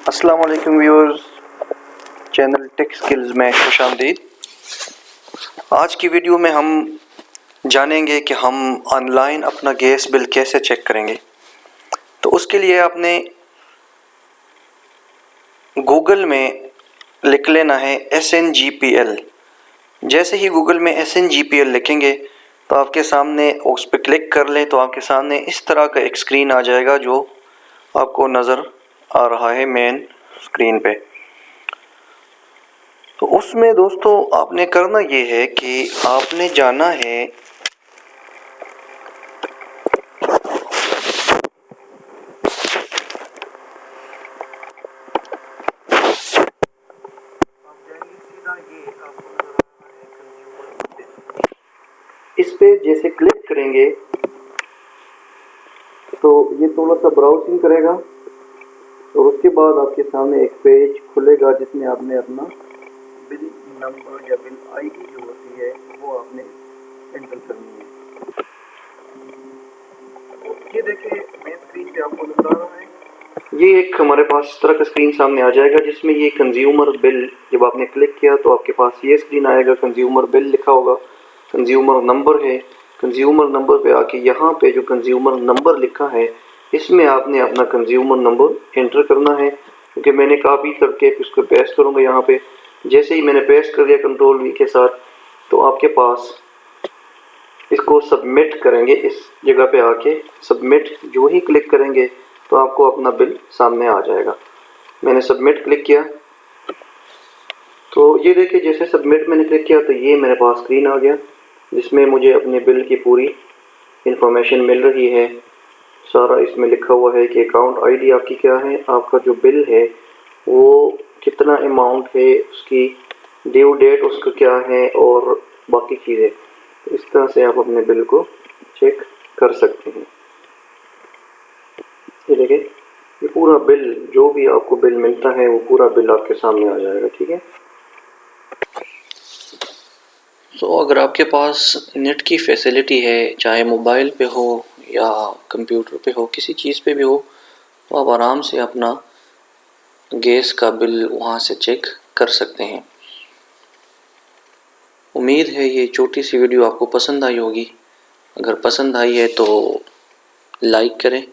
अस्सलाम वालेकुम viewers, channel take skills में खुशामदीद। आज की वीडियो में हम जानेंगे कि हम ऑनलाइन अपना गैस बिल कैसे चेक करेंगे। तो उसके लिए आपने गूगल में लिख लेना है SNGPL। जैसे ही गूगल में SNGPL लिखेंगे तो आपके सामने उस पर क्लिक कर लें तो आपके सामने इस तरह का एक स्क्रीन आ जाएगा जो आपको नज़र आ रहा है मेन स्क्रीन पे। तो उसमें दोस्तों आपने करना ये है कि आपने जाना है इस पे जैसे क्लिक करेंगे तो ये थोड़ा सा ब्राउजिंग करेगा और उसके बाद आपके सामने एक पेज खुलेगा जिसमें आपने अपना बिल नंबर या बिल आईडी जो होती है वो आपने एंटर करनी है। ये देखिए मेन स्क्रीन पे आपको नजर आ रहा है, ये एक हमारे पास इस तरह का स्क्रीन सामने आ जाएगा जिसमें ये कंज्यूमर बिल, जब आपने क्लिक किया तो आपके पास ये स्क्रीन आएगा, कंज्यूमर बिल लिखा होगा, कंज्यूमर नंबर है। कंज्यूमर नंबर पे आके यहाँ पे जो कंज्यूमर नंबर लिखा है इसमें आपने अपना कंज्यूमर नंबर एंटर करना है, क्योंकि मैंने कॉपी करके इसको पेस्ट करूँगा यहाँ पे। जैसे ही मैंने पेस्ट कर दिया कंट्रोल V के साथ तो आपके पास इसको सबमिट करेंगे, इस जगह पे आके सबमिट जो ही क्लिक करेंगे तो आपको अपना बिल सामने आ जाएगा। मैंने सबमिट क्लिक किया तो ये देखिए जैसे सबमिट मैंने क्लिक किया तो ये मेरे पास स्क्रीन आ गया जिसमें मुझे अपने बिल की पूरी इंफॉर्मेशन मिल रही है। सारा इसमें लिखा हुआ है कि अकाउंट आईडी आपकी क्या है, आपका जो बिल है वो कितना अमाउंट है, उसकी ड्यू डेट उसका क्या है और बाकी चीज़ें। इस तरह से आप अपने बिल को चेक कर सकते हैं। ये देखिए ये पूरा बिल, जो भी आपको बिल मिलता है वो पूरा बिल आपके सामने आ जाएगा। ठीक है, तो अगर आपके पास नेट की फैसिलिटी है, चाहे मोबाइल पे हो या कंप्यूटर पे हो, किसी चीज़ पे भी हो, तो आप आराम से अपना गैस का बिल वहाँ से चेक कर सकते हैं। उम्मीद है ये छोटी सी वीडियो आपको पसंद आई होगी। अगर पसंद आई है तो लाइक करें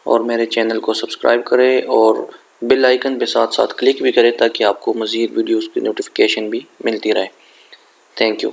और मेरे चैनल को सब्सक्राइब करें और बेल आइकन पे साथ साथ क्लिक भी करें ताकि आपको मज़ीद वीडियोस की नोटिफिकेशन भी मिलती रहे। Thank you.